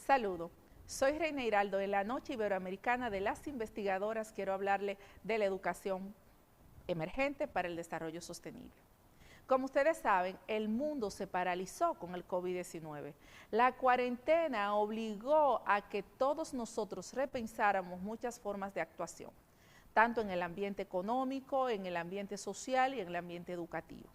Saludo, soy Reina Hiraldo de la Noche Iberoamericana de las Investigadoras. Quiero hablarle de la educación emergente para el desarrollo sostenible. Como ustedes saben, el mundo se paralizó con el COVID-19. La cuarentena obligó a que todos nosotros repensáramos muchas formas de actuación, tanto en el ambiente económico, en el ambiente social y en el ambiente educativo.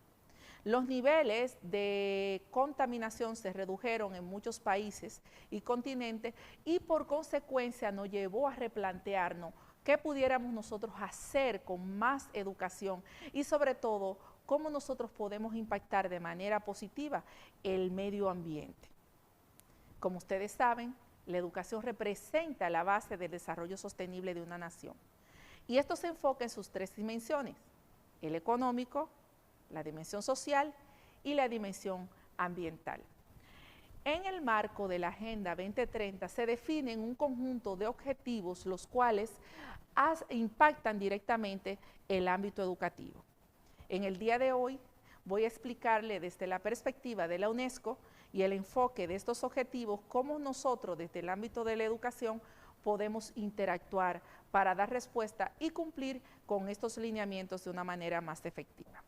Los niveles de contaminación se redujeron en muchos países y continentes y por consecuencia nos llevó a replantearnos qué pudiéramos nosotros hacer con más educación y sobre todo cómo nosotros podemos impactar de manera positiva el medio ambiente. Como ustedes saben, la educación representa la base del desarrollo sostenible de una nación. Y esto se enfoca en sus tres dimensiones: el económico, la dimensión social y la dimensión ambiental. En el marco de la Agenda 2030 se definen un conjunto de objetivos los cuales impactan directamente el ámbito educativo. En el día de hoy voy a explicarle desde la perspectiva de la UNESCO y el enfoque de estos objetivos cómo nosotros desde el ámbito de la educación podemos interactuar para dar respuesta y cumplir con estos lineamientos de una manera más efectiva.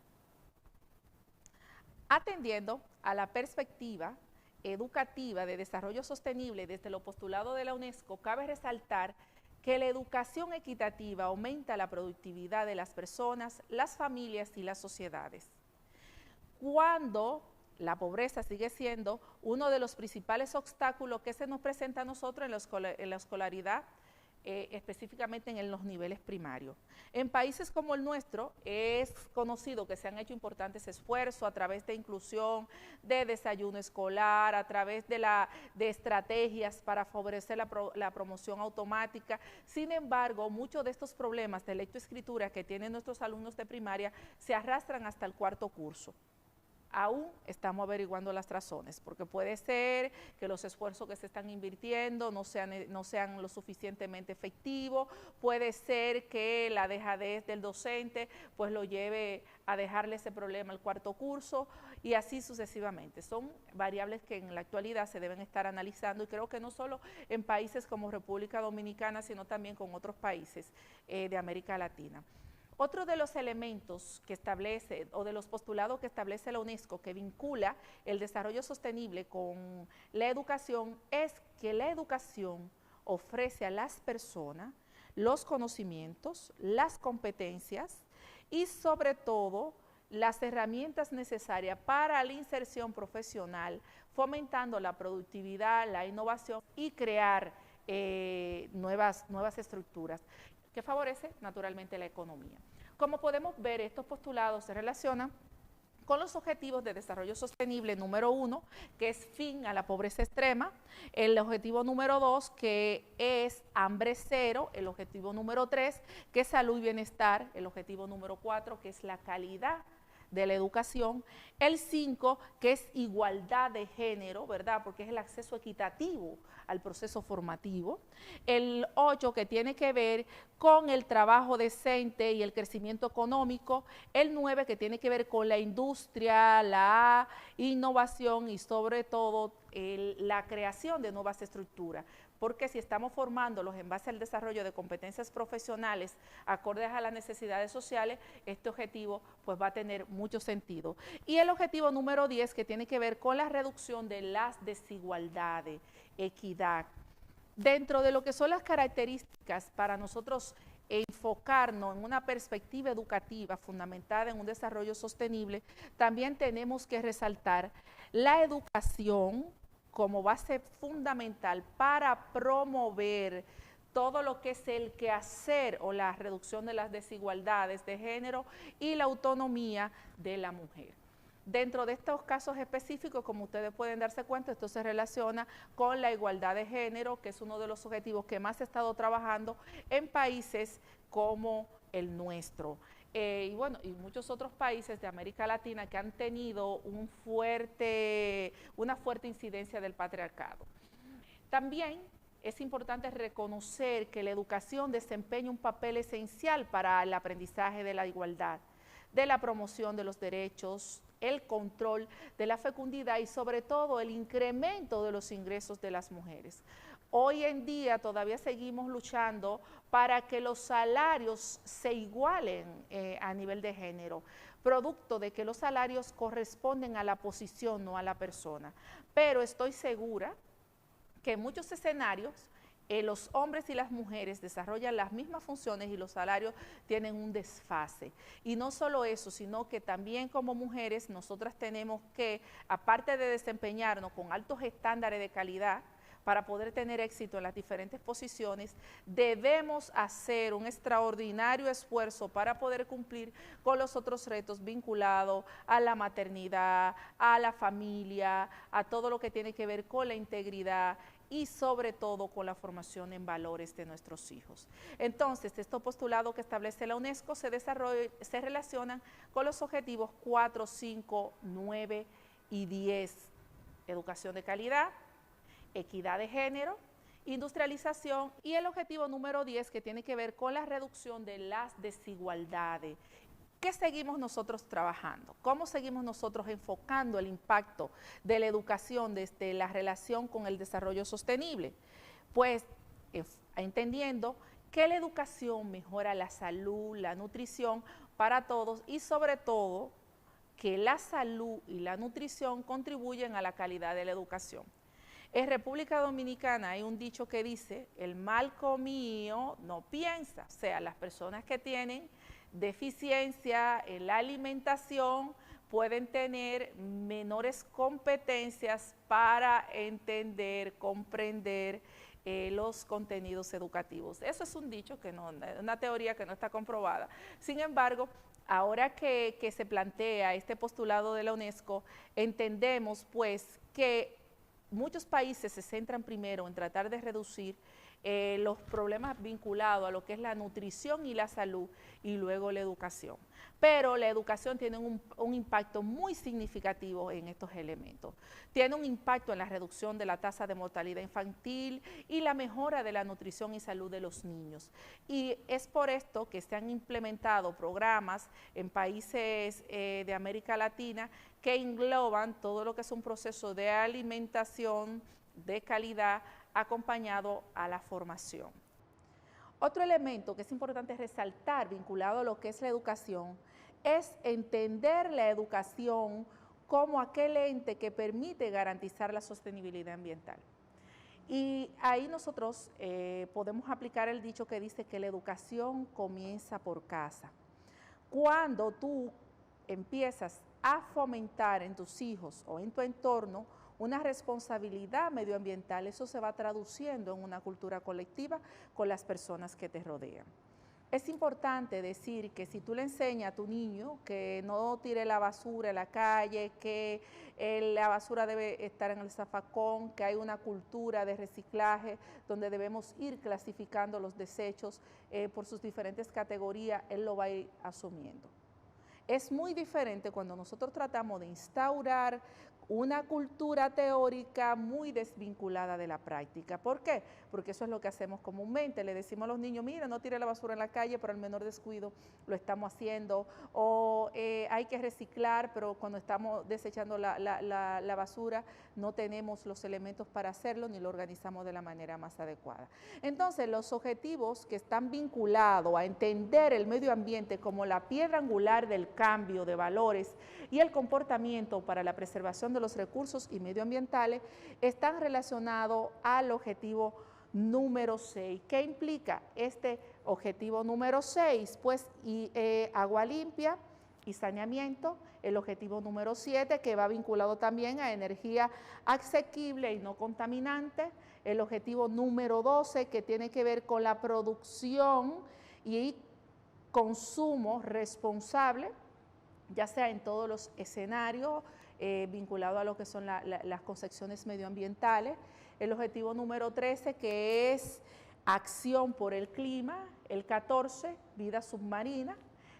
Atendiendo a la perspectiva educativa de desarrollo sostenible desde lo postulado de la UNESCO, cabe resaltar que la educación equitativa aumenta la productividad de las personas, las familias y las sociedades. Cuando la pobreza sigue siendo uno de los principales obstáculos que se nos presenta a nosotros en la escolaridad, específicamente en los niveles primarios. En países como el nuestro es conocido que se han hecho importantes esfuerzos a través de inclusión, de desayuno escolar, a través de estrategias para favorecer la promoción automática. Sin embargo, muchos de estos problemas de lectoescritura que tienen nuestros alumnos de primaria se arrastran hasta el cuarto curso. Aún estamos averiguando las razones, porque puede ser que los esfuerzos que se están invirtiendo no sean lo suficientemente efectivos, puede ser que la dejadez del docente pues lo lleve a dejarle ese problema al cuarto curso y así sucesivamente. Son variables que en la actualidad se deben estar analizando y creo que no solo en países como República Dominicana, sino también con otros países de América Latina. Otro de los elementos que establece, o de los postulados que establece la UNESCO, que vincula el desarrollo sostenible con la educación, es que la educación ofrece a las personas los conocimientos, las competencias y sobre todo las herramientas necesarias para la inserción profesional, fomentando la productividad, la innovación y crear nuevas estructuras que favorece naturalmente la economía. Como podemos ver, estos postulados se relacionan con los objetivos de desarrollo sostenible número 1, que es fin a la pobreza extrema, el objetivo número 2, que es hambre cero, el objetivo número 3, que es salud y bienestar, el objetivo número 4, que es la calidad de la educación, el 5, que es igualdad de género, ¿verdad?, porque es el acceso equitativo al proceso formativo, el 8, que tiene que ver con el trabajo decente y el crecimiento económico, el 9, que tiene que ver con la industria, la innovación y sobre todo la creación de nuevas estructuras, porque si estamos formándolos en base al desarrollo de competencias profesionales acordes a las necesidades sociales, este objetivo pues va a tener mucho sentido. Y el objetivo número 10, que tiene que ver con la reducción de las desigualdades, equidad. Dentro de lo que son las características para nosotros enfocarnos en una perspectiva educativa fundamentada en un desarrollo sostenible, también tenemos que resaltar la educación como base fundamental para promover todo lo que es el quehacer o la reducción de las desigualdades de género y la autonomía de la mujer. Dentro de estos casos específicos, como ustedes pueden darse cuenta, esto se relaciona con la igualdad de género, que es uno de los objetivos que más se ha estado trabajando en países como el nuestro. Y bueno, y muchos otros países de América Latina que han tenido una fuerte incidencia del patriarcado. También es importante reconocer que la educación desempeña un papel esencial para el aprendizaje de la igualdad, de la promoción de los derechos el control de la fecundidad y sobre todo el incremento de los ingresos de las mujeres. Hoy en día todavía seguimos luchando para que los salarios se igualen a nivel de género, producto de que los salarios corresponden a la posición, no a la persona. Pero estoy segura que en muchos escenarios los hombres y las mujeres desarrollan las mismas funciones y los salarios tienen un desfase. Y no solo eso, sino que también como mujeres nosotras tenemos que, aparte de desempeñarnos con altos estándares de calidad, para poder tener éxito en las diferentes posiciones, debemos hacer un extraordinario esfuerzo para poder cumplir con los otros retos vinculados a la maternidad, a la familia, a todo lo que tiene que ver con la integridad y sobre todo con la formación en valores de nuestros hijos. Entonces, estos postulados que establece la UNESCO se relacionan con los objetivos 4, 5, 9 y 10, educación de calidad, equidad de género, industrialización y el objetivo número 10 que tiene que ver con la reducción de las desigualdades. ¿Qué seguimos nosotros trabajando? ¿Cómo seguimos nosotros enfocando el impacto de la educación desde la relación con el desarrollo sostenible? Pues entendiendo que la educación mejora la salud, la nutrición para todos y sobre todo que la salud y la nutrición contribuyen a la calidad de la educación. En República Dominicana hay un dicho que dice, el mal comido no piensa, o sea, las personas que tienen deficiencia en la alimentación pueden tener menores competencias para entender, comprender los contenidos educativos. Eso es un dicho, que no, una teoría que no está comprobada. Sin embargo, ahora que se plantea este postulado de la UNESCO, entendemos pues que muchos países se centran primero en tratar de reducir los problemas vinculados a lo que es la nutrición y la salud y luego la educación. Pero la educación tiene un impacto muy significativo en estos elementos. Tiene un impacto en la reducción de la tasa de mortalidad infantil y la mejora de la nutrición y salud de los niños. Y es por esto que se han implementado programas en países de América Latina que engloban todo lo que es un proceso de alimentación de calidad acompañado a la formación. Otro elemento que es importante resaltar vinculado a lo que es la educación es entender la educación como aquel ente que permite garantizar la sostenibilidad ambiental. Y ahí nosotros podemos aplicar el dicho que dice que la educación comienza por casa. Cuando tú empiezas a fomentar en tus hijos o en tu entorno una responsabilidad medioambiental, eso se va traduciendo en una cultura colectiva con las personas que te rodean. Es importante decir que si tú le enseñas a tu niño que no tire la basura en la calle, que la basura debe estar en el zafacón, que hay una cultura de reciclaje donde debemos ir clasificando los desechos por sus diferentes categorías, él lo va a ir asumiendo. Es muy diferente cuando nosotros tratamos de instaurar una cultura teórica muy desvinculada de la práctica. ¿Por qué? Porque eso es lo que hacemos comúnmente. Le decimos a los niños, mira, no tire la basura en la calle, pero al menor descuido lo estamos haciendo. O hay que reciclar, pero cuando estamos desechando la basura no tenemos los elementos para hacerlo ni lo organizamos de la manera más adecuada. Entonces, los objetivos que están vinculados a entender el medio ambiente como la piedra angular del cambio de valores y el comportamiento para la preservación de los recursos y medioambientales están relacionados al objetivo número 6. ¿Qué implica este objetivo número 6? Pues agua limpia y saneamiento. El objetivo número 7, que va vinculado también a energía asequible y no contaminante. El objetivo número 12, que tiene que ver con la producción y consumo responsable, ya sea en todos los escenarios vinculados a lo que son las concepciones medioambientales. El objetivo número 13, que es acción por el clima. El 14, vida submarina.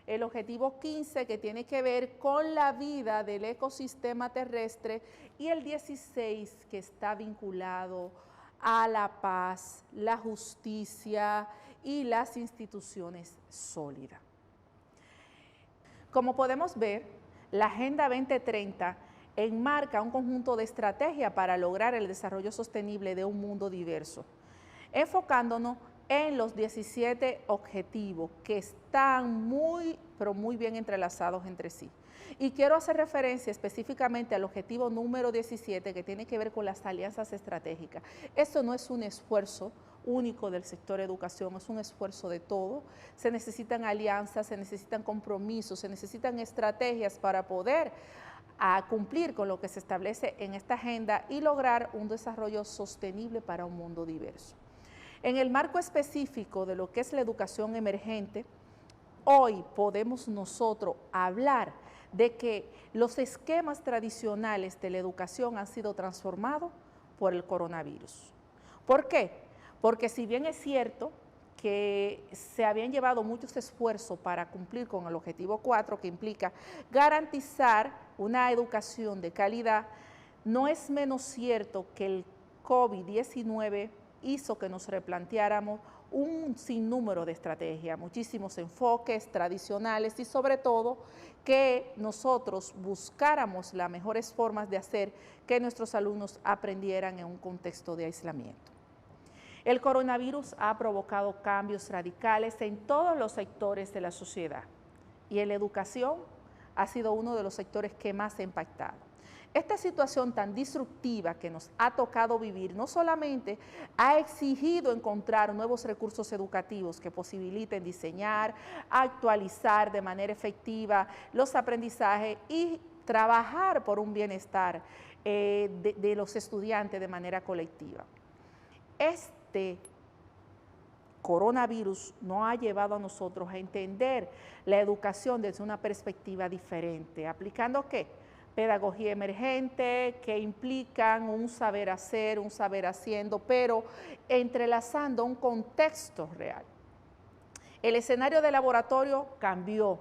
El objetivo 15, que tiene que ver con la vida del ecosistema terrestre. Y el 16, que está vinculado a la paz, la justicia y las instituciones sólidas. Como podemos ver, la Agenda 2030 enmarca un conjunto de estrategias para lograr el desarrollo sostenible de un mundo diverso, enfocándonos en los 17 objetivos que están muy, pero muy bien entrelazados entre sí. Y quiero hacer referencia específicamente al objetivo número 17, que tiene que ver con las alianzas estratégicas. Esto no es un esfuerzo único del sector educación, es un esfuerzo de todo. Se necesitan alianzas, se necesitan compromisos, se necesitan estrategias para poder cumplir con lo que se establece en esta agenda y lograr un desarrollo sostenible para un mundo diverso. En el marco específico de lo que es la educación emergente, hoy podemos nosotros hablar de que los esquemas tradicionales de la educación han sido transformados por el coronavirus. ¿Por qué? Porque si bien es cierto que se habían llevado muchos esfuerzos para cumplir con el objetivo 4, que implica garantizar una educación de calidad, no es menos cierto que el COVID-19 hizo que nos replanteáramos un sinnúmero de estrategias, muchísimos enfoques tradicionales y sobre todo que nosotros buscáramos las mejores formas de hacer que nuestros alumnos aprendieran en un contexto de aislamiento. El coronavirus ha provocado cambios radicales en todos los sectores de la sociedad y en la educación ha sido uno de los sectores que más ha impactado. Esta situación tan disruptiva que nos ha tocado vivir no solamente ha exigido encontrar nuevos recursos educativos que posibiliten diseñar, actualizar de manera efectiva los aprendizajes y trabajar por un bienestar de los estudiantes de manera colectiva. Este coronavirus nos ha llevado a nosotros a entender la educación desde una perspectiva diferente, aplicando ¿qué? Pedagogía emergente, que implican un saber hacer, un saber haciendo, pero entrelazando un contexto real. El escenario de laboratorio cambió,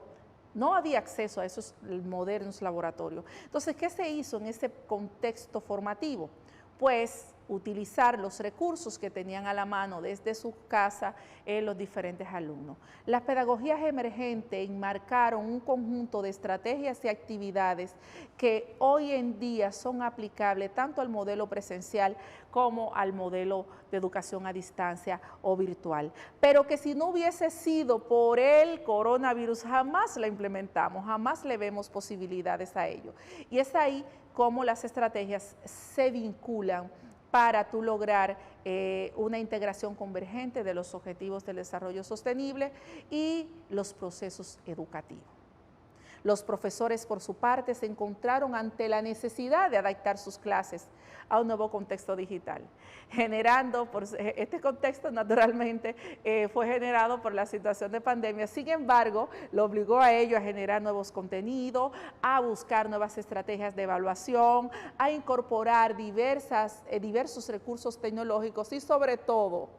no había acceso a esos modernos laboratorios. Entonces, ¿qué se hizo en ese contexto formativo? Pues utilizar los recursos que tenían a la mano desde su casa los diferentes alumnos. Las pedagogías emergentes enmarcaron un conjunto de estrategias y actividades que hoy en día son aplicables tanto al modelo presencial como al modelo de educación a distancia o virtual, pero que si no hubiese sido por el coronavirus jamás la implementamos, jamás le vemos posibilidades a ello. Y es ahí como las estrategias se vinculan para tú lograr una integración convergente de los objetivos del desarrollo sostenible y los procesos educativos. Los profesores, por su parte, se encontraron ante la necesidad de adaptar sus clases a un nuevo contexto digital, este contexto naturalmente fue generado por la situación de pandemia. Sin embargo, lo obligó a ello a generar nuevos contenidos, a buscar nuevas estrategias de evaluación, a incorporar diversos recursos tecnológicos y sobre todo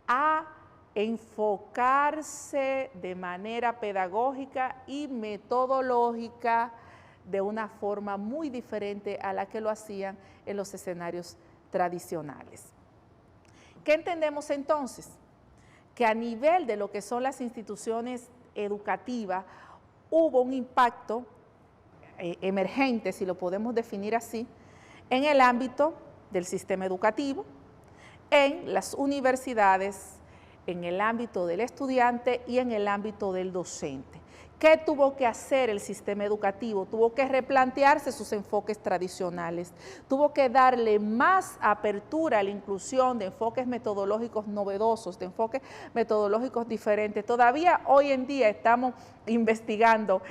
a enfocarse de manera pedagógica y metodológica de una forma muy diferente a la que lo hacían en los escenarios tradicionales. ¿Qué entendemos entonces? Que a nivel de lo que son las instituciones educativas hubo un impacto emergente, si lo podemos definir así, en el ámbito del sistema educativo, en las universidades, en el ámbito del estudiante y en el ámbito del docente. ¿Qué tuvo que hacer el sistema educativo? Tuvo que replantearse sus enfoques tradicionales, tuvo que darle más apertura a la inclusión de enfoques metodológicos novedosos, de enfoques metodológicos diferentes. Todavía hoy en día estamos investigando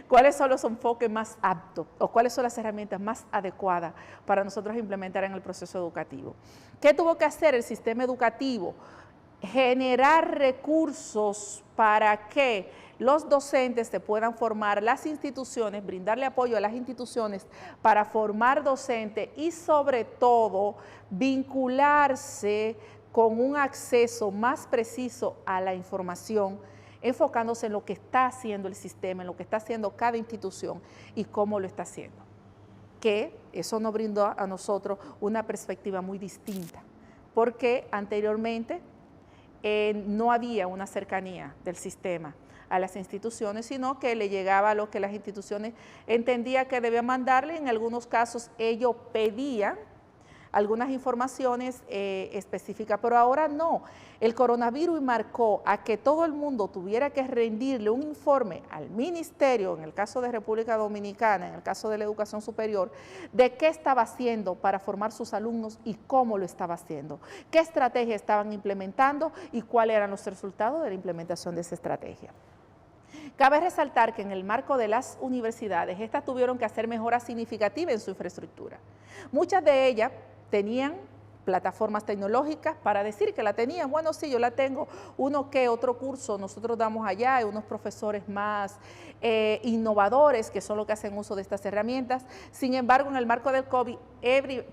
cuáles son los enfoques más aptos o cuáles son las herramientas más adecuadas para nosotros implementar en el proceso educativo. ¿Qué tuvo que hacer el sistema educativo? Generar recursos para que los docentes se puedan formar, las instituciones, brindarle apoyo a las instituciones para formar docentes y sobre todo vincularse con un acceso más preciso a la información, enfocándose en lo que está haciendo el sistema, en lo que está haciendo cada institución y cómo lo está haciendo. Que eso nos brindó a nosotros una perspectiva muy distinta, porque anteriormente no había una cercanía del sistema a las instituciones, sino que le llegaba lo que las instituciones entendían que debían mandarle. En algunos casos ellos pedían algunas informaciones específicas, pero ahora no. El coronavirus marcó a que todo el mundo tuviera que rendirle un informe al ministerio, en el caso de República Dominicana, en el caso de la educación superior, de qué estaba haciendo para formar sus alumnos y cómo lo estaba haciendo, qué estrategia estaban implementando y cuáles eran los resultados de la implementación de esa estrategia. Cabe resaltar que en el marco de las universidades, estas tuvieron que hacer mejoras significativas en su infraestructura. Muchas de ellas tenían plataformas tecnológicas para decir que la tenían. Bueno, sí, yo la tengo. Uno que otro curso nosotros damos allá, hay unos profesores más innovadores que son los que hacen uso de estas herramientas. Sin embargo, en el marco del COVID,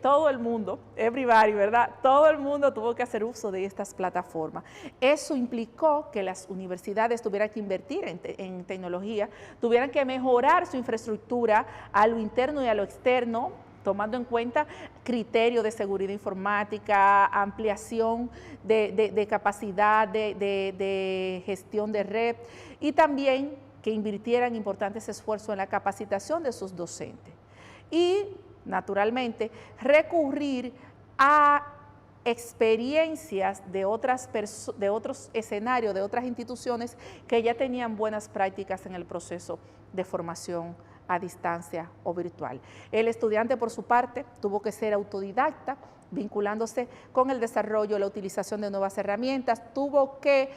todo el mundo, everybody, ¿verdad? Todo el mundo tuvo que hacer uso de estas plataformas. Eso implicó que las universidades tuvieran que invertir en tecnología, tuvieran que mejorar su infraestructura a lo interno y a lo externo, tomando en cuenta criterios de seguridad informática, ampliación de capacidad de gestión de red y también que invirtieran importantes esfuerzos en la capacitación de sus docentes. Y, naturalmente, recurrir a experiencias de otros escenarios, de otras instituciones que ya tenían buenas prácticas en el proceso de formación a distancia o virtual. El estudiante, por su parte, tuvo que ser autodidacta, vinculándose con el desarrollo, la utilización de nuevas herramientas, tuvo que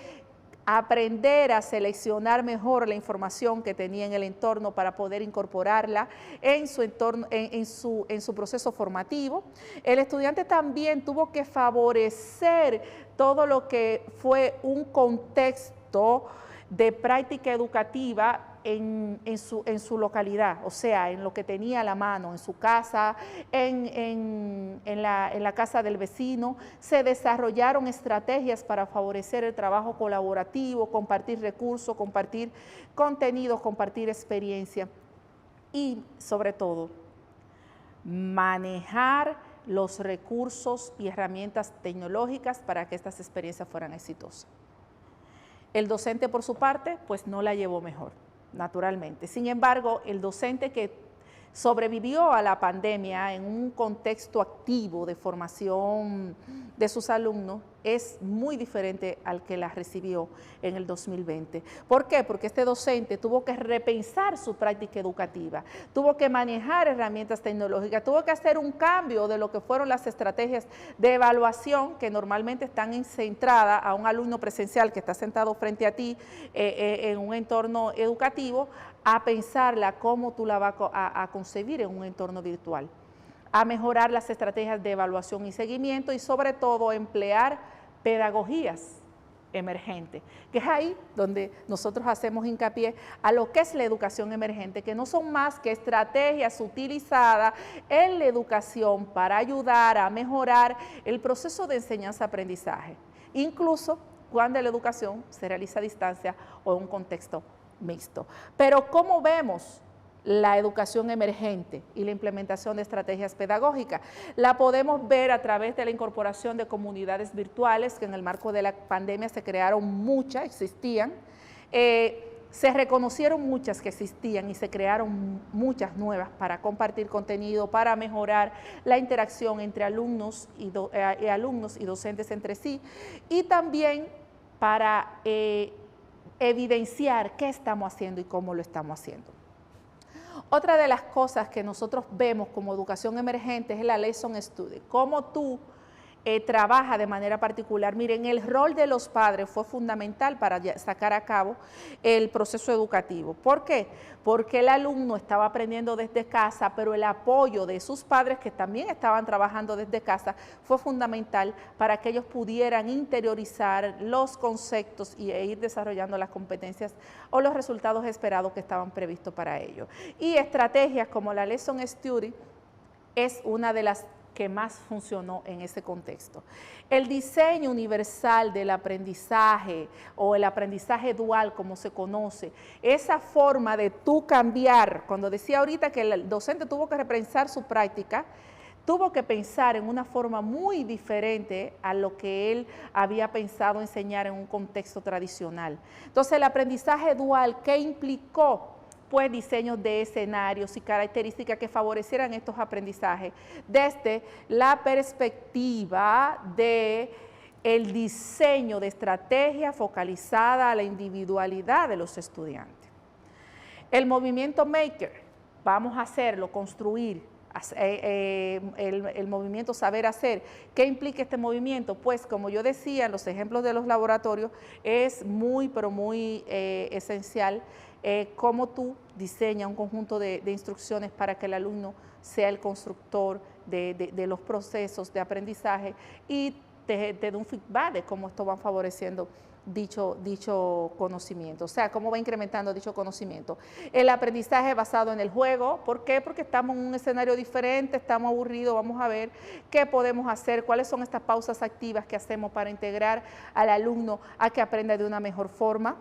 aprender a seleccionar mejor la información que tenía en el entorno para poder incorporarla en su entorno, en su proceso formativo. El estudiante también tuvo que favorecer todo lo que fue un contexto de práctica educativa en su localidad, o sea, en lo que tenía a la mano, en su casa, en la casa del vecino. Se desarrollaron estrategias para favorecer el trabajo colaborativo, compartir recursos, compartir contenidos, compartir experiencia y, sobre todo, manejar los recursos y herramientas tecnológicas para que estas experiencias fueran exitosas. El docente, por su parte, pues no la llevó mejor, naturalmente. Sin embargo, el docente que sobrevivió a la pandemia en un contexto activo de formación de sus alumnos es muy diferente al que la recibió en el 2020. ¿Por qué? Porque este docente tuvo que repensar su práctica educativa, tuvo que manejar herramientas tecnológicas, tuvo que hacer un cambio de lo que fueron las estrategias de evaluación que normalmente están centradas a un alumno presencial que está sentado frente a ti en un entorno educativo, a pensarla cómo tú la vas a concebir en un entorno virtual, a mejorar las estrategias de evaluación y seguimiento y sobre todo emplear pedagogías emergentes, que es ahí donde nosotros hacemos hincapié a lo que es la educación emergente, que no son más que estrategias utilizadas en la educación para ayudar a mejorar el proceso de enseñanza-aprendizaje, incluso cuando la educación se realiza a distancia o en un contexto mixto. Pero ¿cómo vemos la educación emergente y la implementación de estrategias pedagógicas? La podemos ver a través de la incorporación de comunidades virtuales, que en el marco de la pandemia se crearon muchas, existían, se reconocieron muchas que existían y se crearon muchas nuevas para compartir contenido, para mejorar la interacción entre alumnos y docentes entre sí, y también para evidenciar qué estamos haciendo y cómo lo estamos haciendo. Otra de las cosas que nosotros vemos como educación emergente es la lesson study, cómo tú trabajas de manera particular. Miren, el rol de los padres fue fundamental para sacar a cabo el proceso educativo. ¿Por qué? Porque el alumno estaba aprendiendo desde casa, pero el apoyo de sus padres, que también estaban trabajando desde casa, fue fundamental para que ellos pudieran interiorizar los conceptos e ir desarrollando las competencias o los resultados esperados que estaban previstos para ellos. Y estrategias como la lesson study es una de las que más funcionó en ese contexto. El diseño universal del aprendizaje o el aprendizaje dual, como se conoce, esa forma de tú cambiar, cuando decía ahorita que el docente tuvo que repensar su práctica, tuvo que pensar en una forma muy diferente a lo que él había pensado enseñar en un contexto tradicional. Entonces, el aprendizaje dual, ¿qué implicó? Pues diseños de escenarios y características que favorecieran estos aprendizajes desde la perspectiva de el diseño de estrategia focalizada a la individualidad de los estudiantes. El movimiento Maker, vamos a hacerlo, construir, el movimiento saber hacer. ¿Qué implica este movimiento? Pues como yo decía, en los ejemplos de los laboratorios es muy, pero muy esencial cómo tú diseñas un conjunto de instrucciones para que el alumno sea el constructor de los procesos de aprendizaje y te dé un feedback de cómo esto va favoreciendo dicho conocimiento, o sea, cómo va incrementando dicho conocimiento. El aprendizaje basado en el juego, ¿por qué? Porque estamos en un escenario diferente, estamos aburridos, vamos a ver qué podemos hacer, cuáles son estas pausas activas que hacemos para integrar al alumno a que aprenda de una mejor forma.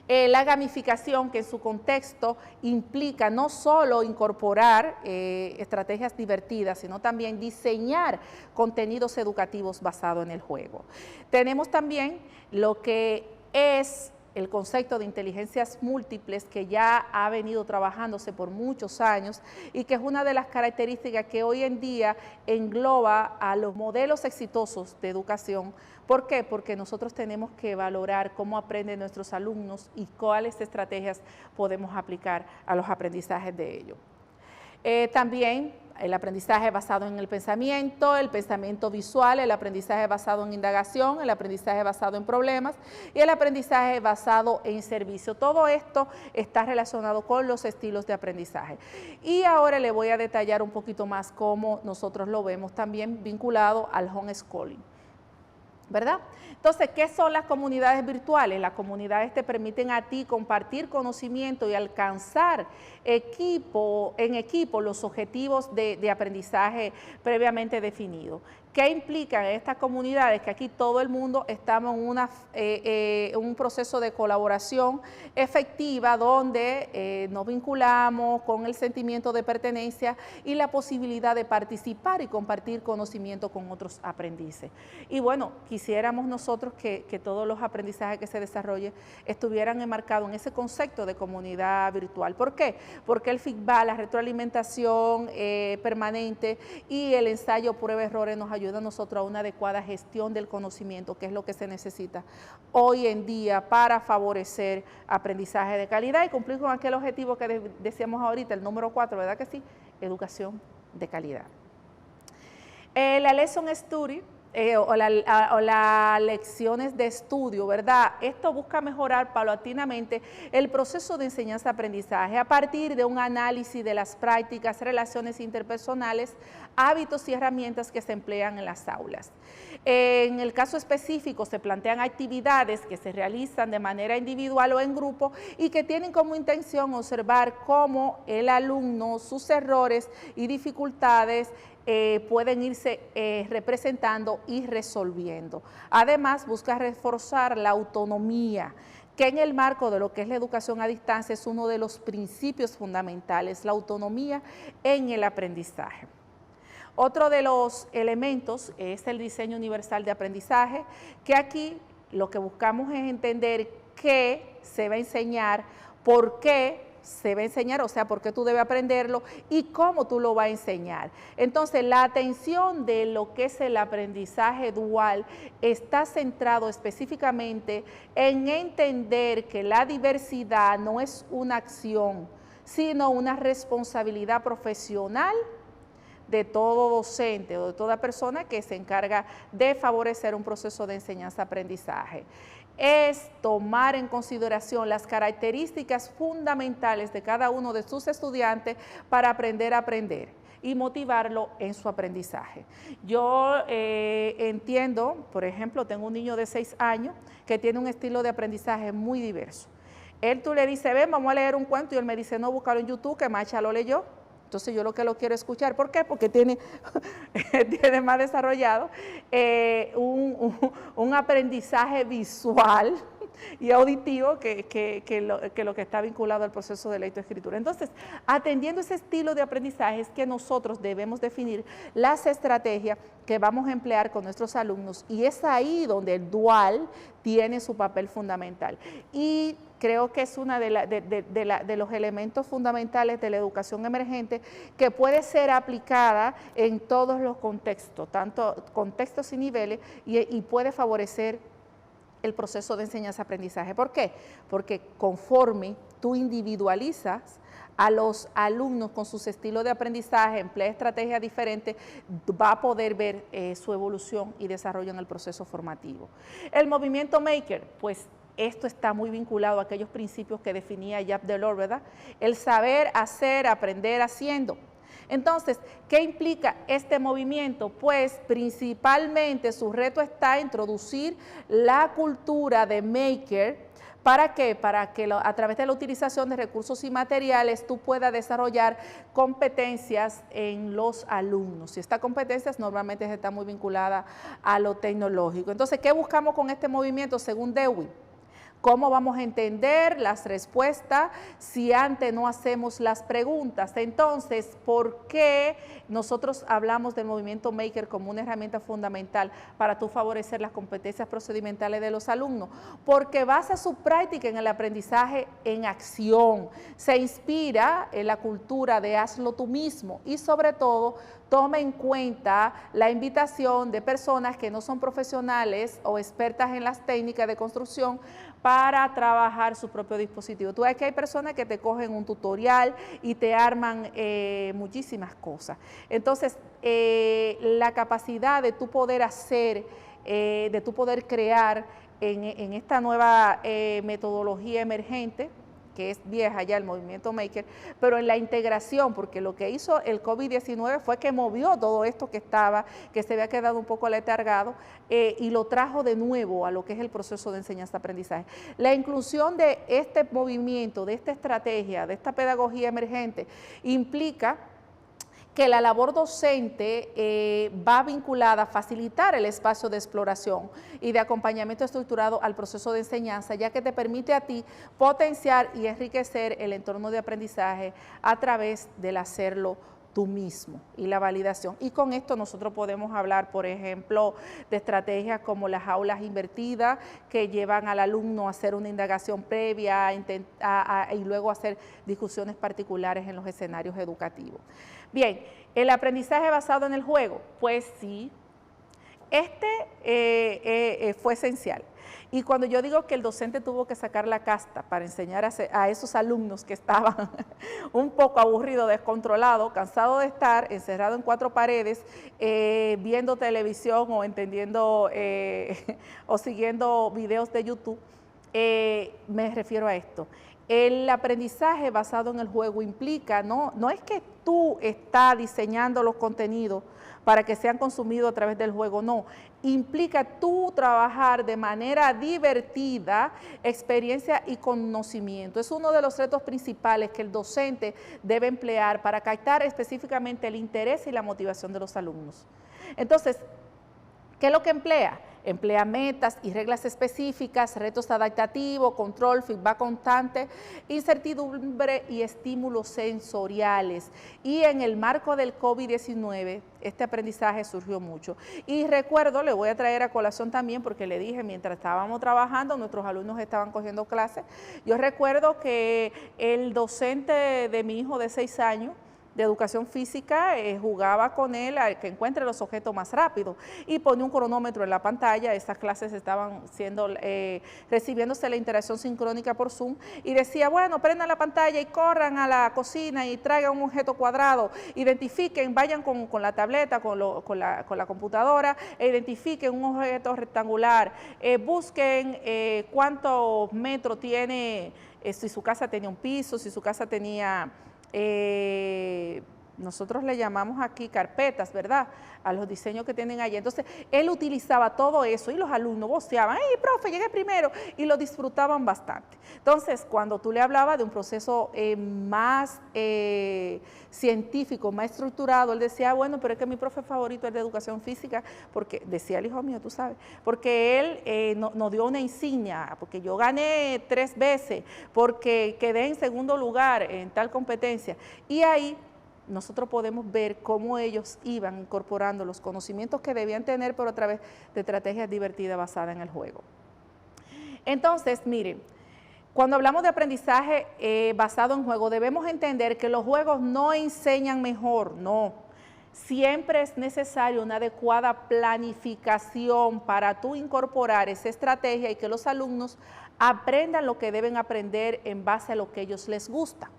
La gamificación, que en su contexto implica no solo incorporar estrategias divertidas, sino también diseñar contenidos educativos basados en el juego. Tenemos también lo que es el concepto de inteligencias múltiples, que ya ha venido trabajándose por muchos años y que es una de las características que hoy en día engloba a los modelos exitosos de educación. ¿Por qué? Porque nosotros tenemos que valorar cómo aprenden nuestros alumnos y cuáles estrategias podemos aplicar a los aprendizajes de ellos. También el aprendizaje basado en el pensamiento visual, el aprendizaje basado en indagación, el aprendizaje basado en problemas y el aprendizaje basado en servicio. Todo esto está relacionado con los estilos de aprendizaje. Y ahora le voy a detallar un poquito más cómo nosotros lo vemos también vinculado al homeschooling, ¿verdad? Entonces, ¿qué son las comunidades virtuales? Las comunidades te permiten a ti compartir conocimiento y alcanzar en equipo los objetivos de aprendizaje previamente definidos. ¿Qué implican estas comunidades? Que aquí todo el mundo estamos en un proceso de colaboración efectiva donde nos vinculamos con el sentimiento de pertenencia y la posibilidad de participar y compartir conocimiento con otros aprendices. Y bueno, quisiéramos nosotros que todos los aprendizajes que se desarrollen estuvieran enmarcados en ese concepto de comunidad virtual. ¿Por qué? Porque el feedback, la retroalimentación permanente y el ensayo prueba-errores nos ayuda a nosotros a una adecuada gestión del conocimiento, que es lo que se necesita hoy en día para favorecer aprendizaje de calidad y cumplir con aquel objetivo que decíamos ahorita, el número 4, ¿verdad que sí? Educación de calidad. La Lesson Study o las lecciones de estudio, ¿verdad? Esto busca mejorar paulatinamente el proceso de enseñanza-aprendizaje a partir de un análisis de las prácticas, relaciones interpersonales, hábitos y herramientas que se emplean en las aulas. En el caso específico se plantean actividades que se realizan de manera individual o en grupo y que tienen como intención observar cómo el alumno, sus errores y dificultades pueden irse representando y resolviendo. Además, busca reforzar la autonomía, que en el marco de lo que es la educación a distancia es uno de los principios fundamentales, la autonomía en el aprendizaje. Otro de los elementos es el diseño universal de aprendizaje, que aquí lo que buscamos es entender qué se va a enseñar, por qué se va a enseñar, o sea, por qué tú debes aprenderlo y cómo tú lo vas a enseñar. Entonces, la atención de lo que es el aprendizaje dual está centrado específicamente en entender que la diversidad no es una acción, sino una responsabilidad profesional de todo docente o de toda persona que se encarga de favorecer un proceso de enseñanza-aprendizaje. Es tomar en consideración las características fundamentales de cada uno de sus estudiantes para aprender a aprender y motivarlo en su aprendizaje. Yo entiendo, por ejemplo, tengo un niño de 6 años que tiene un estilo de aprendizaje muy diverso. Tú le dices, ven, vamos a leer un cuento, y él me dice, no, búscalo en YouTube, que Macha lo leyó. Entonces yo lo que lo quiero escuchar. ¿Por qué? Porque tiene más desarrollado un aprendizaje visual y auditivo que lo que está vinculado al proceso de lectoescritura. Entonces, atendiendo ese estilo de aprendizaje es que nosotros debemos definir las estrategias que vamos a emplear con nuestros alumnos, y es ahí donde el dual tiene su papel fundamental. Y creo que es uno de los elementos fundamentales de la educación emergente que puede ser aplicada en todos los contextos, tanto contextos y niveles, y puede favorecer el proceso de enseñanza-aprendizaje. ¿Por qué? Porque conforme tú individualizas a los alumnos con sus estilos de aprendizaje, emplea estrategias diferentes, va a poder ver su evolución y desarrollo en el proceso formativo. El movimiento Maker, pues esto está muy vinculado a aquellos principios que definía Jacques Delors, ¿verdad? El saber, hacer, aprender haciendo. Entonces, ¿qué implica este movimiento? Pues principalmente su reto está en introducir la cultura de maker. ¿Para qué? Para que a través de la utilización de recursos y materiales tú puedas desarrollar competencias en los alumnos. Y estas competencias normalmente están muy vinculadas a lo tecnológico. Entonces, ¿qué buscamos con este movimiento según Dewey? ¿Cómo vamos a entender las respuestas si antes no hacemos las preguntas? Entonces, ¿por qué nosotros hablamos del movimiento Maker como una herramienta fundamental para tú favorecer las competencias procedimentales de los alumnos? Porque basa su práctica en el aprendizaje en acción, se inspira en la cultura de hazlo tú mismo y sobre todo toma en cuenta la invitación de personas que no son profesionales o expertas en las técnicas de construcción para trabajar su propio dispositivo. Tú ves que hay personas que te cogen un tutorial y te arman muchísimas cosas. Entonces, la capacidad de tú poder hacer, de tú poder crear en esta nueva metodología emergente, que es vieja ya el movimiento Maker, pero en la integración, porque lo que hizo el COVID-19 fue que movió todo esto que se había quedado un poco letargado, y lo trajo de nuevo a lo que es el proceso de enseñanza-aprendizaje. La inclusión de este movimiento, de esta estrategia, de esta pedagogía emergente, implica que la labor docente va vinculada a facilitar el espacio de exploración y de acompañamiento estructurado al proceso de enseñanza, ya que te permite a ti potenciar y enriquecer el entorno de aprendizaje a través del hacerlo tú mismo y la validación. Y con esto nosotros podemos hablar, por ejemplo, de estrategias como las aulas invertidas, que llevan al alumno a hacer una indagación previa y luego hacer discusiones particulares en los escenarios educativos. Bien, el aprendizaje basado en el juego, pues sí, fue esencial. Y cuando yo digo que el docente tuvo que sacar la casta para enseñar a esos alumnos que estaban un poco aburridos, descontrolados, cansados de estar encerrados en cuatro paredes, viendo televisión o entendiendo o siguiendo videos de YouTube, me refiero a esto. El aprendizaje basado en el juego implica, no es que tú estás diseñando los contenidos para que sean consumidos a través del juego, no. Implica tú trabajar de manera divertida, experiencia y conocimiento. Es uno de los retos principales que el docente debe emplear para captar específicamente el interés y la motivación de los alumnos. Entonces, ¿qué es lo que emplea? Emplea metas y reglas específicas, retos adaptativos, control, feedback constante, incertidumbre y estímulos sensoriales. Y en el marco del COVID-19, este aprendizaje surgió mucho. Y recuerdo, le voy a traer a colación también, porque le dije, mientras estábamos trabajando, nuestros alumnos estaban cogiendo clases. Yo recuerdo que el docente de mi hijo de 6 años, de educación física, jugaba con él a que encuentre los objetos más rápido y ponía un cronómetro en la pantalla. Estas clases estaban recibiéndose la interacción sincrónica por Zoom, y decía, bueno, prendan la pantalla y corran a la cocina y traigan un objeto cuadrado, identifiquen, vayan con la tableta, con la computadora, e identifiquen un objeto rectangular, busquen cuántos metros tiene, si su casa tenía un piso, si su casa tenía nosotros le llamamos aquí carpetas, ¿verdad?, a los diseños que tienen allí. Entonces, él utilizaba todo eso y los alumnos voceaban, ¡ay, profe, llegué primero! Y lo disfrutaban bastante. Entonces, cuando tú le hablabas de un proceso más científico, más estructurado, él decía, bueno, pero es que mi profe favorito es de educación física, porque, decía el hijo mío, tú sabes, porque él nos dio una insignia, porque yo gané 3 veces, porque quedé en segundo lugar en tal competencia. Y ahí nosotros podemos ver cómo ellos iban incorporando los conocimientos que debían tener, pero a través de estrategias divertidas basadas en el juego. Entonces, miren, cuando hablamos de aprendizaje basado en juego, debemos entender que los juegos no enseñan mejor, no. Siempre es necesaria una adecuada planificación para tú incorporar esa estrategia y que los alumnos aprendan lo que deben aprender en base a lo que a ellos les gusta.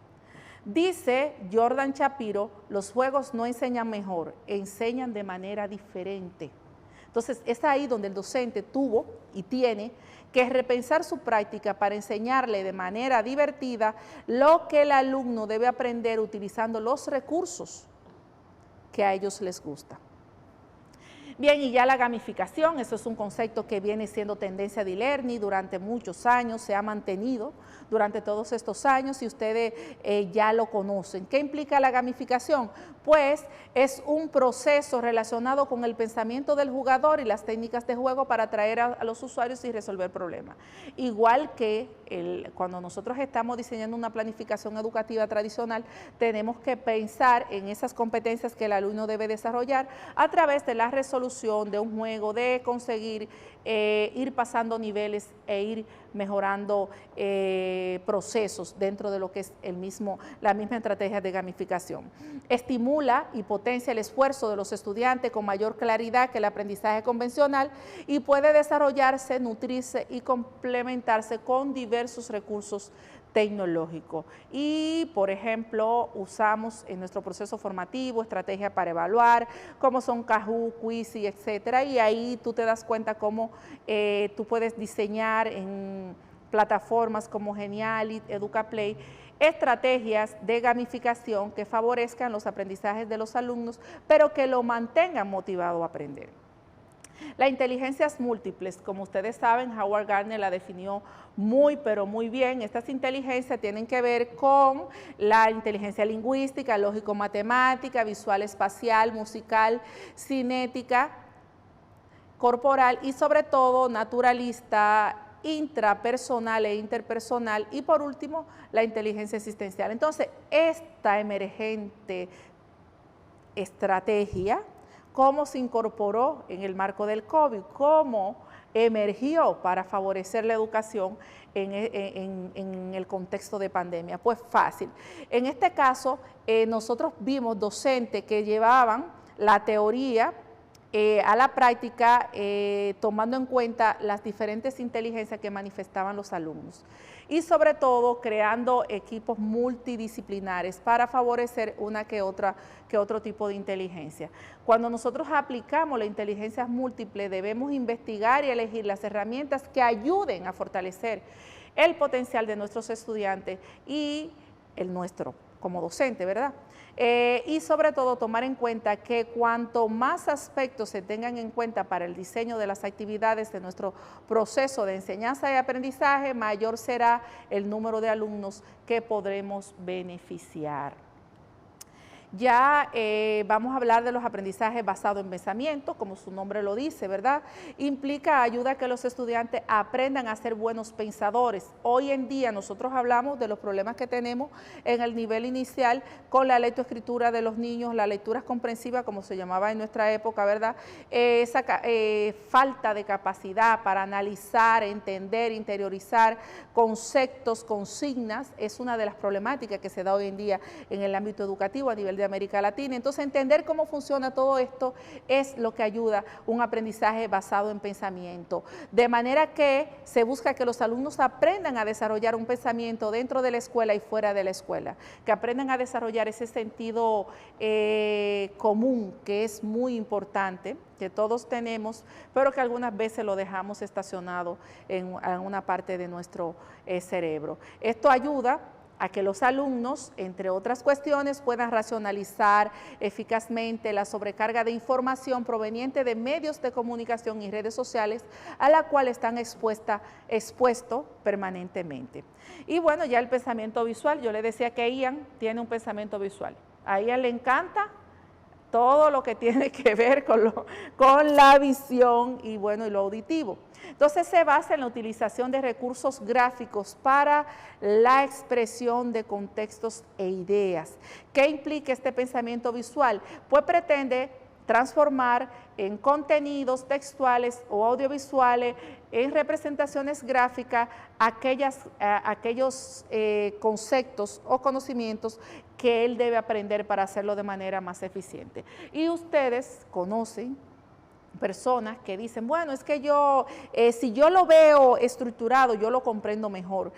Dice Jordan Shapiro, los juegos no enseñan mejor, enseñan de manera diferente. Entonces, es ahí donde el docente tuvo y tiene que repensar su práctica para enseñarle de manera divertida lo que el alumno debe aprender utilizando los recursos que a ellos les gusta. Bien, y ya la gamificación, eso es un concepto que viene siendo tendencia de e-learning durante muchos años, se ha mantenido durante todos estos años y ustedes ya lo conocen. ¿Qué implica la gamificación? Pues es un proceso relacionado con el pensamiento del jugador y las técnicas de juego para atraer a los usuarios y resolver problemas. Igual que cuando nosotros estamos diseñando una planificación educativa tradicional, tenemos que pensar en esas competencias que el alumno debe desarrollar a través de la resolución de un juego, de conseguir ir pasando niveles e ir mejorando procesos dentro de lo que es la misma estrategia de gamificación. Estimula y potencia el esfuerzo de los estudiantes con mayor claridad que el aprendizaje convencional y puede desarrollarse, nutrirse y complementarse con diversos recursos tecnológico. Y, por ejemplo, usamos en nuestro proceso formativo estrategias para evaluar, como son Kahoot, Quizy, etcétera, y ahí tú te das cuenta cómo tú puedes diseñar en plataformas como Genialit, EducaPlay, estrategias de gamificación que favorezcan los aprendizajes de los alumnos, pero que lo mantengan motivado a aprender. Las inteligencias múltiples, como ustedes saben, Howard Gardner la definió muy, pero muy bien. Estas inteligencias tienen que ver con la inteligencia lingüística, lógico-matemática, visual-espacial, musical, cinética, corporal y sobre todo naturalista, intrapersonal e interpersonal y por último la inteligencia existencial. Entonces, esta emergente estrategia, cómo se incorporó en el marco del COVID, cómo emergió para favorecer la educación en el contexto de pandemia. Pues fácil. En este caso, nosotros vimos docentes que llevaban la teoría a la práctica, tomando en cuenta las diferentes inteligencias que manifestaban los alumnos y sobre todo creando equipos multidisciplinares para favorecer otro tipo de inteligencia. Cuando nosotros aplicamos la inteligencia múltiple, debemos investigar y elegir las herramientas que ayuden a fortalecer el potencial de nuestros estudiantes y el nuestro como docente, ¿verdad? Y sobre todo tomar en cuenta que cuanto más aspectos se tengan en cuenta para el diseño de las actividades de nuestro proceso de enseñanza y aprendizaje, mayor será el número de alumnos que podremos beneficiar. Ya vamos a hablar de los aprendizajes basados en pensamiento, como su nombre lo dice, ¿verdad? Implica ayuda a que los estudiantes aprendan a ser buenos pensadores. Hoy en día nosotros hablamos de los problemas que tenemos en el nivel inicial con la lectoescritura de los niños, la lectura comprensiva, como se llamaba en nuestra época, ¿verdad? Esa falta de capacidad para analizar, entender, interiorizar conceptos, consignas, es una de las problemáticas que se da hoy en día en el ámbito educativo a nivel de América Latina. Entonces, entender cómo funciona todo esto es lo que ayuda un aprendizaje basado en pensamiento. De manera que se busca que los alumnos aprendan a desarrollar un pensamiento dentro de la escuela y fuera de la escuela, que aprendan a desarrollar ese sentido común, que es muy importante, que todos tenemos, pero que algunas veces lo dejamos estacionado en una parte de nuestro cerebro. Esto ayuda a que los alumnos, entre otras cuestiones, puedan racionalizar eficazmente la sobrecarga de información proveniente de medios de comunicación y redes sociales a la cual están expuestos permanentemente. Y bueno, ya el pensamiento visual, yo le decía que Ian tiene un pensamiento visual. A Ian le encanta todo lo que tiene que ver con la visión y bueno, y lo auditivo. Entonces se basa en la utilización de recursos gráficos para la expresión de contextos e ideas. ¿Qué implica este pensamiento visual? Pues pretende transformar en contenidos textuales o audiovisuales, en representaciones gráficas, aquellos conceptos o conocimientos que él debe aprender para hacerlo de manera más eficiente. Y ustedes conocen personas que dicen, bueno, es que yo, si yo lo veo estructurado, yo lo comprendo mejor.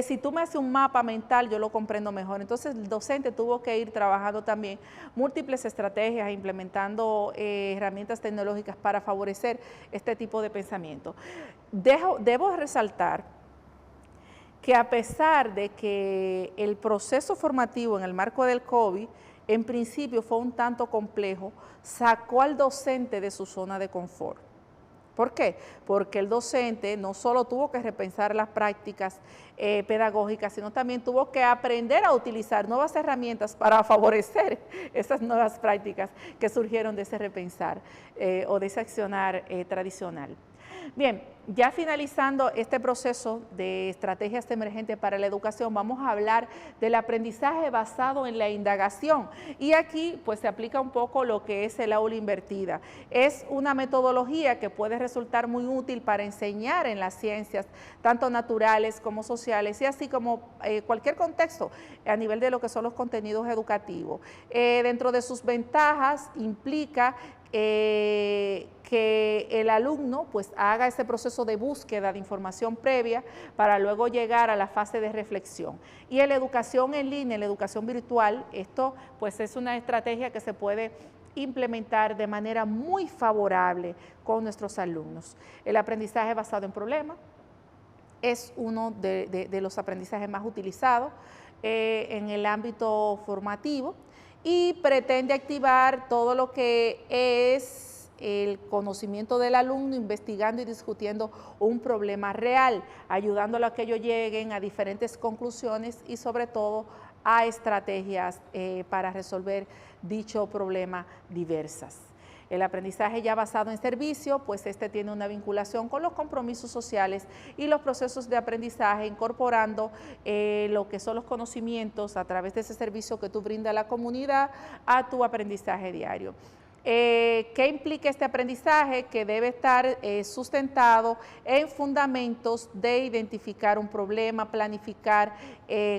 Si tú me haces un mapa mental, yo lo comprendo mejor. Entonces el docente tuvo que ir trabajando también múltiples estrategias, implementando herramientas tecnológicas para favorecer este tipo de pensamiento. Debo resaltar que a pesar de que el proceso formativo en el marco del COVID en principio fue un tanto complejo, sacó al docente de su zona de confort. ¿Por qué? Porque el docente no solo tuvo que repensar las prácticas pedagógicas, sino también tuvo que aprender a utilizar nuevas herramientas para favorecer esas nuevas prácticas que surgieron de ese repensar o de ese accionar tradicional. Bien, ya finalizando este proceso de estrategias emergentes para la educación, vamos a hablar del aprendizaje basado en la indagación. Y aquí pues se aplica un poco lo que es el aula invertida. Es una metodología que puede resultar muy útil para enseñar en las ciencias, tanto naturales como sociales, y así como cualquier contexto a nivel de lo que son los contenidos educativos. Dentro de sus ventajas implica que el alumno pues haga ese proceso de búsqueda de información previa para luego llegar a la fase de reflexión. Y en la educación en línea, en la educación virtual, esto pues es una estrategia que se puede implementar de manera muy favorable con nuestros alumnos. El aprendizaje basado en problemas es uno de los aprendizajes más utilizados en el ámbito formativo, y pretende activar todo lo que es el conocimiento del alumno, investigando y discutiendo un problema real, ayudándolo a que ellos lleguen a diferentes conclusiones y sobre todo a estrategias para resolver dicho problema diversas. El aprendizaje ya basado en servicio, pues este tiene una vinculación con los compromisos sociales y los procesos de aprendizaje, incorporando lo que son los conocimientos a través de ese servicio que tú brindas a la comunidad a tu aprendizaje diario. ¿Qué implica este aprendizaje? Que debe estar sustentado en fundamentos de identificar un problema, planificar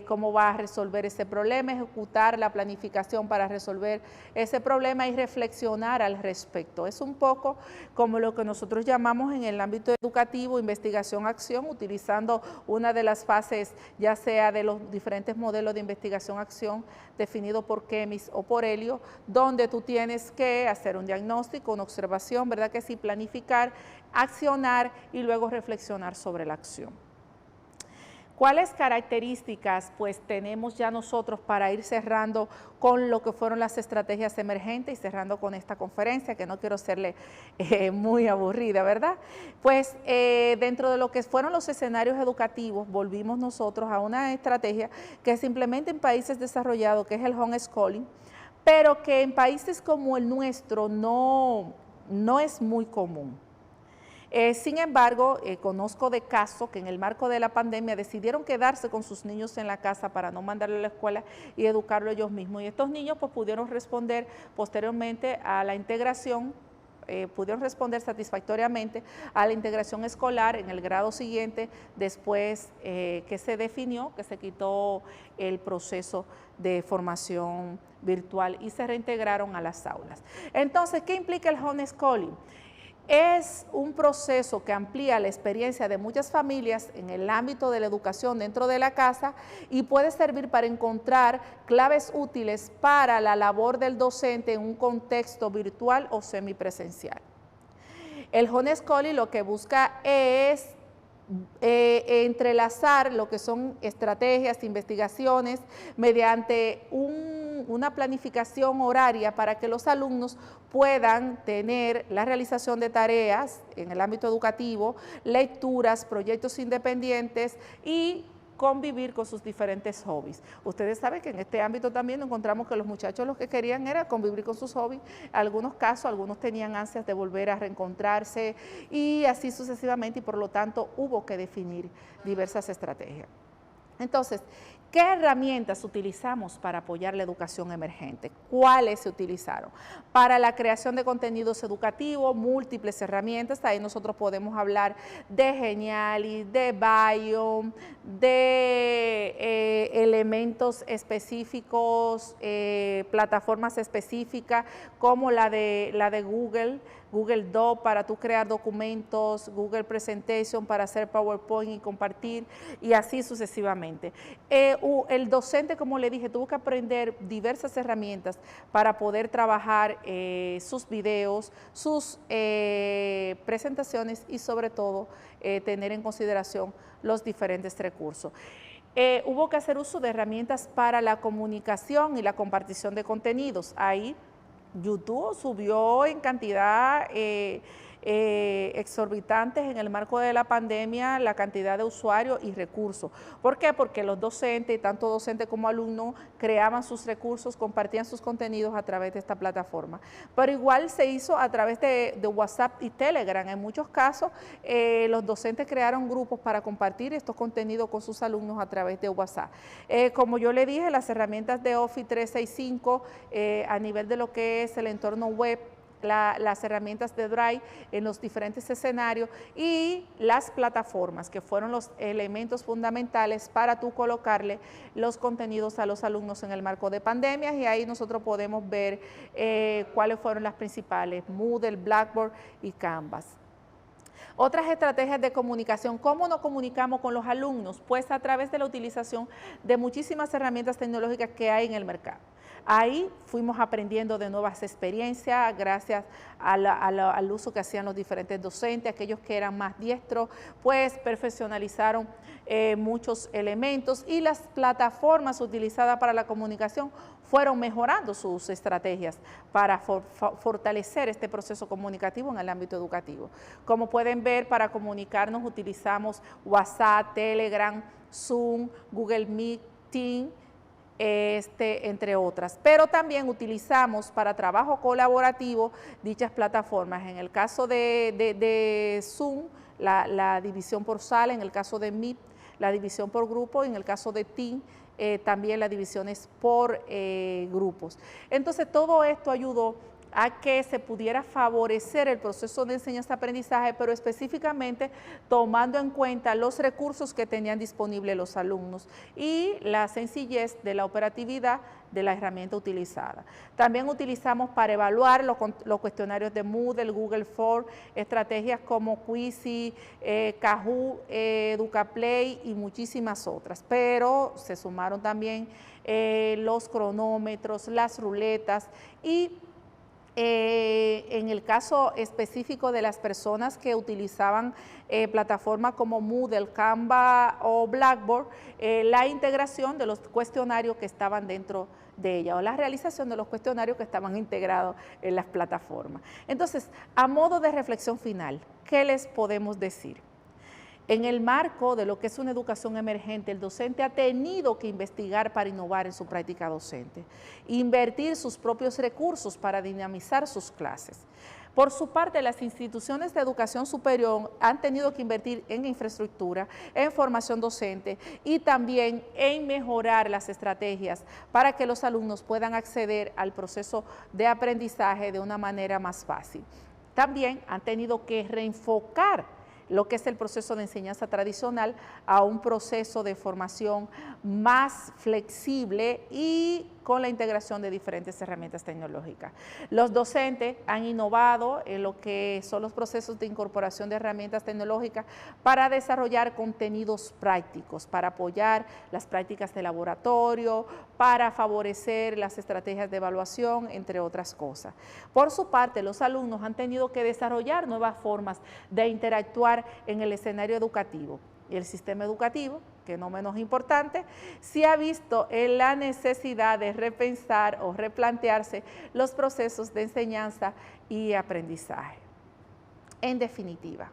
cómo va a resolver ese problema, ejecutar la planificación para resolver ese problema y reflexionar al respecto. Es un poco como lo que nosotros llamamos en el ámbito educativo investigación-acción, utilizando una de las fases, ya sea de los diferentes modelos de investigación-acción definidos por Kemis o por Helio, donde tú tienes que hacer un diagnóstico, una observación, ¿verdad que sí? Planificar, accionar y luego reflexionar sobre la acción. ¿Cuáles características pues tenemos ya nosotros para ir cerrando con lo que fueron las estrategias emergentes y cerrando con esta conferencia, que no quiero serle muy aburrida, ¿verdad? Pues dentro de lo que fueron los escenarios educativos, volvimos nosotros a una estrategia que se implementa en países desarrollados, que es el homeschooling, pero que en países como el nuestro no es muy común. Sin embargo, conozco de casos que en el marco de la pandemia decidieron quedarse con sus niños en la casa para no mandarlo a la escuela y educarlo ellos mismos. Y estos niños pues pudieron responder posteriormente a la integración, pudieron responder satisfactoriamente a la integración escolar en el grado siguiente, después que se definió, que se quitó el proceso de formación virtual y se reintegraron a las aulas. Entonces, ¿qué implica el homeschooling? Es un proceso que amplía la experiencia de muchas familias en el ámbito de la educación dentro de la casa y puede servir para encontrar claves útiles para la labor del docente en un contexto virtual o semipresencial. El homeschooling lo que busca es entrelazar lo que son estrategias, investigaciones, mediante una planificación horaria para que los alumnos puedan tener la realización de tareas en el ámbito educativo, lecturas, proyectos independientes y convivir con sus diferentes hobbies. Ustedes saben que en este ámbito también encontramos que los muchachos lo que querían era convivir con sus hobbies. En algunos casos, algunos tenían ansias de volver a reencontrarse y así sucesivamente, y por lo tanto hubo que definir diversas estrategias. Entonces, ¿qué herramientas utilizamos para apoyar la educación emergente? ¿Cuáles se utilizaron? Para la creación de contenidos educativos, múltiples herramientas. Ahí nosotros podemos hablar de Geniali, de Biome, de elementos específicos, plataformas específicas como la de Google Doc para tú crear documentos, Google Presentation para hacer PowerPoint y compartir, y así sucesivamente. El docente, como le dije, tuvo que aprender diversas herramientas para poder trabajar sus videos, sus presentaciones y sobre todo tener en consideración los diferentes recursos. Hubo que hacer uso de herramientas para la comunicación y la compartición de contenidos. Ahí YouTube subió en cantidad exorbitantes en el marco de la pandemia la cantidad de usuarios y recursos. ¿Por qué? Porque los docentes, tanto docentes como alumnos, creaban sus recursos, compartían sus contenidos a través de esta plataforma. Pero igual se hizo a través de WhatsApp y Telegram. En muchos casos, los docentes crearon grupos para compartir estos contenidos con sus alumnos a través de WhatsApp. Como yo le dije, las herramientas de Office 365 a nivel de lo que es el entorno web, las herramientas de Drive en los diferentes escenarios y las plataformas que fueron los elementos fundamentales para tú colocarle los contenidos a los alumnos en el marco de pandemias, y ahí nosotros podemos ver cuáles fueron las principales: Moodle, Blackboard y Canvas. Otras estrategias de comunicación. ¿Cómo nos comunicamos con los alumnos? Pues a través de la utilización de muchísimas herramientas tecnológicas que hay en el mercado. Ahí fuimos aprendiendo de nuevas experiencias gracias al uso que hacían los diferentes docentes. Aquellos que eran más diestros, pues perfeccionalizaron muchos elementos, y las plataformas utilizadas para la comunicación fueron mejorando sus estrategias para fortalecer este proceso comunicativo en el ámbito educativo. Como pueden ver, para comunicarnos utilizamos WhatsApp, Telegram, Zoom, Google Meet, Teams, entre otras, pero también utilizamos para trabajo colaborativo dichas plataformas. En el caso de Zoom, la división por sala; en el caso de Meet, la división por grupo; y en el caso de Teams, también las divisiones por grupos. Entonces, todo esto ayudó a que se pudiera favorecer el proceso de enseñanza-aprendizaje, pero específicamente tomando en cuenta los recursos que tenían disponibles los alumnos y la sencillez de la operatividad de la herramienta utilizada. También utilizamos para evaluar los cuestionarios de Moodle, Google Form, estrategias como Quizy, Kahoot, Educaplay y muchísimas otras, pero se sumaron también los cronómetros, las ruletas, y en el caso específico de las personas que utilizaban plataformas como Moodle, Canva o Blackboard, la integración de los cuestionarios que estaban dentro de ella, o la realización de los cuestionarios que estaban integrados en las plataformas. Entonces, a modo de reflexión final, ¿qué les podemos decir? En el marco de lo que es una educación emergente, el docente ha tenido que investigar para innovar en su práctica docente, invertir sus propios recursos para dinamizar sus clases. Por su parte, las instituciones de educación superior han tenido que invertir en infraestructura, en formación docente y también en mejorar las estrategias para que los alumnos puedan acceder al proceso de aprendizaje de una manera más fácil. También han tenido que reenfocar lo que es el proceso de enseñanza tradicional a un proceso de formación más flexible y con la integración de diferentes herramientas tecnológicas. Los docentes han innovado en lo que son los procesos de incorporación de herramientas tecnológicas para desarrollar contenidos prácticos, para apoyar las prácticas de laboratorio, para favorecer las estrategias de evaluación, entre otras cosas. Por su parte, los alumnos han tenido que desarrollar nuevas formas de interactuar en el escenario educativo. Y el sistema educativo, que no menos importante, se ha visto en la necesidad de repensar o replantearse los procesos de enseñanza y aprendizaje. En definitiva,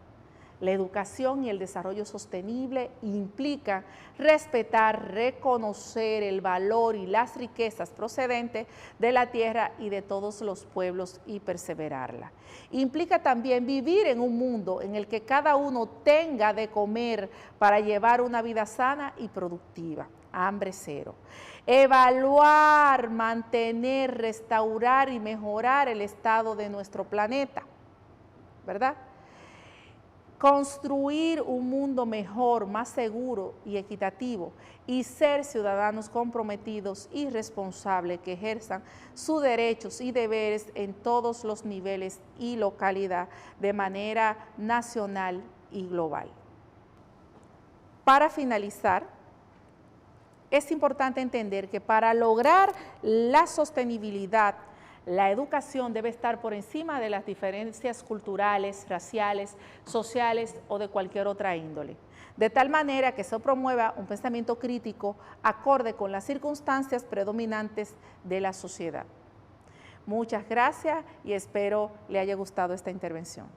la educación y el desarrollo sostenible implican respetar, reconocer el valor y las riquezas procedentes de la tierra y de todos los pueblos y perseverarla. Implica también vivir en un mundo en el que cada uno tenga de comer para llevar una vida sana y productiva. Hambre cero. Evaluar, mantener, restaurar y mejorar el estado de nuestro planeta, ¿verdad? Construir un mundo mejor, más seguro y equitativo y ser ciudadanos comprometidos y responsables que ejerzan sus derechos y deberes en todos los niveles y localidad de manera nacional y global. Para finalizar, es importante entender que para lograr la sostenibilidad, la educación debe estar por encima de las diferencias culturales, raciales, sociales o de cualquier otra índole, de tal manera que se promueva un pensamiento crítico acorde con las circunstancias predominantes de la sociedad. Muchas gracias y espero le haya gustado esta intervención.